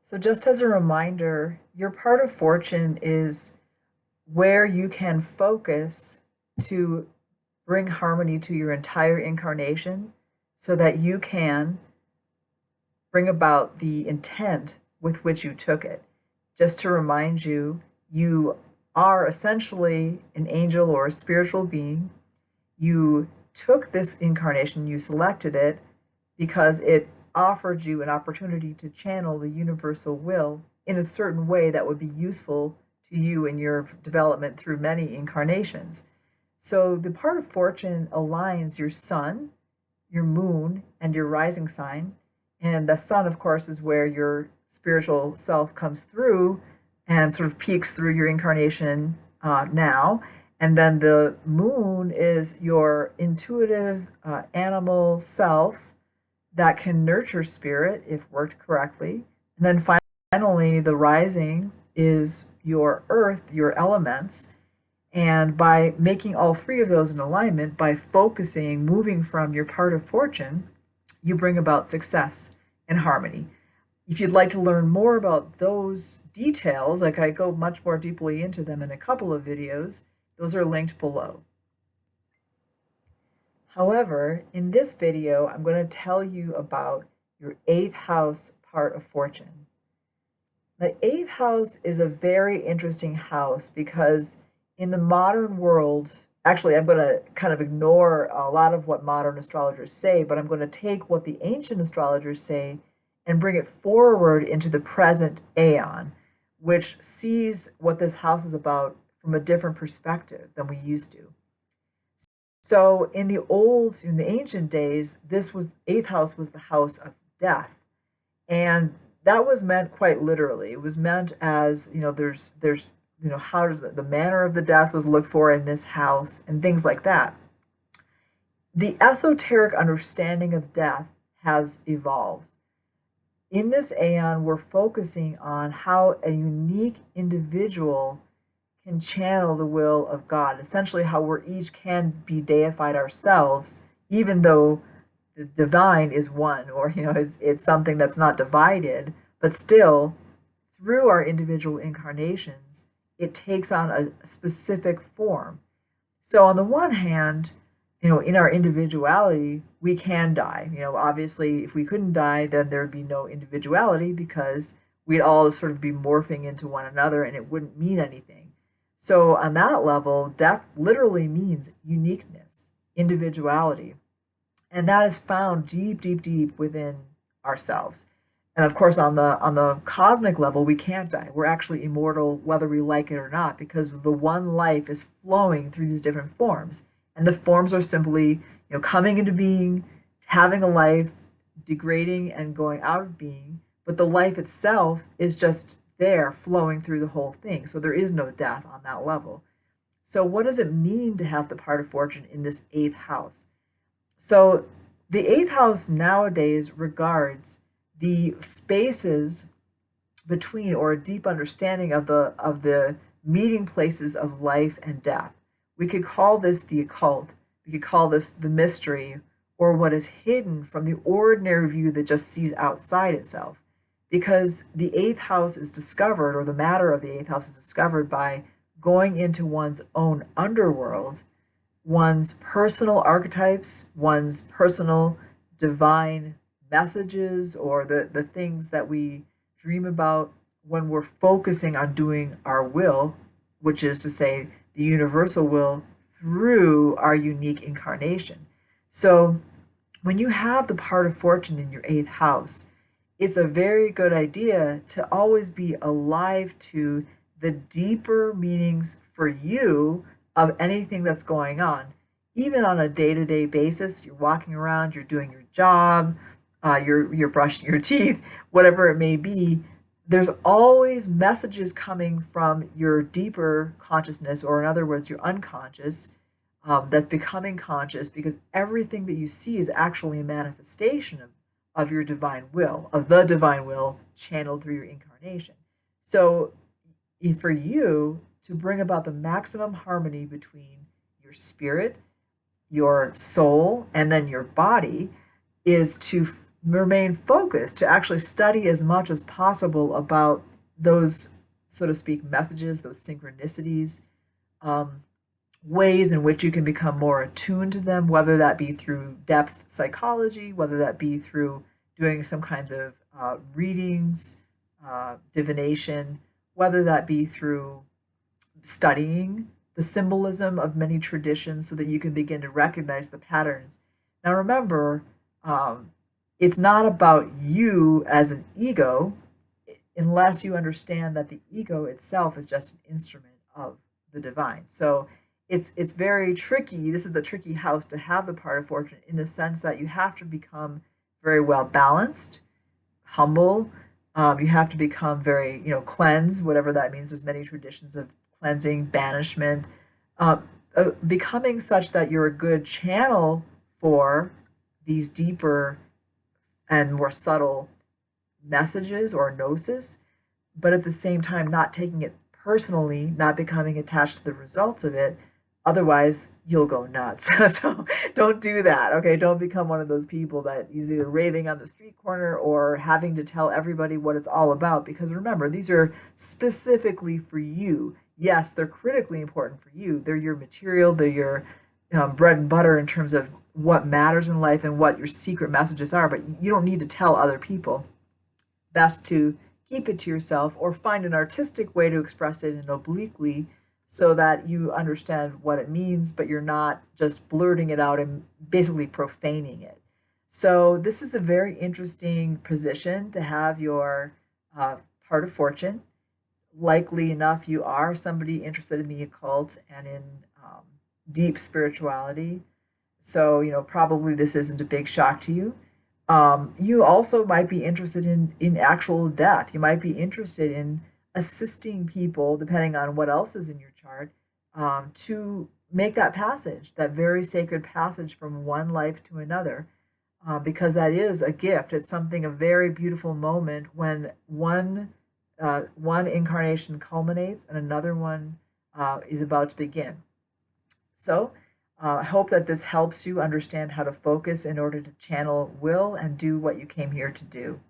So just as a reminder, your part of fortune is where you can focus to bring harmony to your entire incarnation so that you can bring about the intent with which you took it. Just to remind you, you are essentially an angel or a spiritual being. You took this incarnation, you selected it because it offered you an opportunity to channel the universal will in a certain way that would be useful to you in your development through many incarnations. So the part of fortune aligns your sun, your moon, and your rising sign. And the sun, of course, is where your spiritual self comes through and sort of peeks through your incarnation now. And then the moon is your intuitive animal self that can nurture spirit if worked correctly. And then finally, the rising is your earth, your elements. And by making all three of those in alignment, by focusing, moving from your part of fortune, you bring about success and harmony. If you'd like to learn more about those details, like I go much more deeply into them in a couple of videos, those are linked below. However, in this video, I'm going to tell you about your 8th house part of fortune. The 8th house is a very interesting house because in the modern world, actually, I'm going to kind of ignore a lot of what modern astrologers say, but I'm going to take what the ancient astrologers say and bring it forward into the present aeon, which sees what this house is about from a different perspective than we used to. So in the ancient days, this was 8th house was the house of death. And that was meant quite literally. It was meant as, there's how does the manner of the death was looked for in this house and things like that. The esoteric understanding of death has evolved. In this aeon, we're focusing on how a unique individual can channel the will of God, essentially how we each can be deified ourselves, even though the divine is one, or it's something that's not divided, but still, through our individual incarnations, it takes on a specific form. So on the one hand, in our individuality, we can die. Obviously, if we couldn't die, then there would be no individuality because we'd all sort of be morphing into one another and it wouldn't mean anything. So on that level, death literally means uniqueness, individuality. And that is found deep, deep, deep within ourselves. And of course, on the cosmic level, we can't die. We're actually immortal whether we like it or not, because the one life is flowing through these different forms. And the forms are simply, coming into being, having a life, degrading and going out of being. But the life itself is just there flowing through the whole thing. So there is no death on that level. So what does it mean to have the part of fortune in this 8th house? So the 8th house nowadays regards the spaces between, or a deep understanding of the meeting places of life and death. We could call this the occult. We could call this the mystery, or what is hidden from the ordinary view that just sees outside itself. Because the 8th house is discovered, or the matter of the 8th house is discovered by going into one's own underworld, one's personal archetypes, one's personal divine messages, or the things that we dream about when we're focusing on doing our will, which is to say the universal will through our unique incarnation. So when you have the part of fortune in your 8th house, it's a very good idea to always be alive to the deeper meanings for you of anything that's going on. Even on a day-to-day basis, you're walking around, you're doing your job, you're brushing your teeth, whatever it may be, there's always messages coming from your deeper consciousness, or in other words, your unconscious, that's becoming conscious, because everything that you see is actually a manifestation of your divine will, of the divine will channeled through your incarnation. So for you to bring about the maximum harmony between your spirit, your soul, and then your body, is to remain focused, to actually study as much as possible about those, so to speak, messages, those synchronicities, ways in which you can become more attuned to them, whether that be through depth psychology, whether that be through doing some kinds of readings, divination, whether that be through studying the symbolism of many traditions so that you can begin to recognize the patterns. Now, remember, it's not about you as an ego unless you understand that the ego itself is just an instrument of the divine. So it's very tricky. This is the tricky house to have the part of fortune, in the sense that you have to become very well balanced, humble. You have to become very, cleansed, whatever that means. There's many traditions of cleansing, banishment, becoming such that you're a good channel for these deeper and more subtle messages or gnosis, but at the same time not taking it personally, not becoming attached to the results of it. Otherwise, you'll go nuts. So don't do that, okay? Don't become one of those people that is either raving on the street corner or having to tell everybody what it's all about, because remember, these are specifically for you. Yes, they're critically important for you. They're your material, they're your bread and butter in terms of what matters in life and what your secret messages are, but you don't need to tell other people. Best to keep it to yourself or find an artistic way to express it in obliquely, so that you understand what it means, but you're not just blurting it out and basically profaning it. So this is a very interesting position to have your part of fortune. Likely enough, you are somebody interested in the occult and in deep spirituality. So, probably this isn't a big shock to you. You also might be interested in actual death. You might be interested in assisting people, depending on what else is in your chart, to make that passage, that very sacred passage from one life to another, because that is a gift. It's something, a very beautiful moment when one incarnation culminates and another one is about to begin. So I hope that this helps you understand how to focus in order to channel will and do what you came here to do.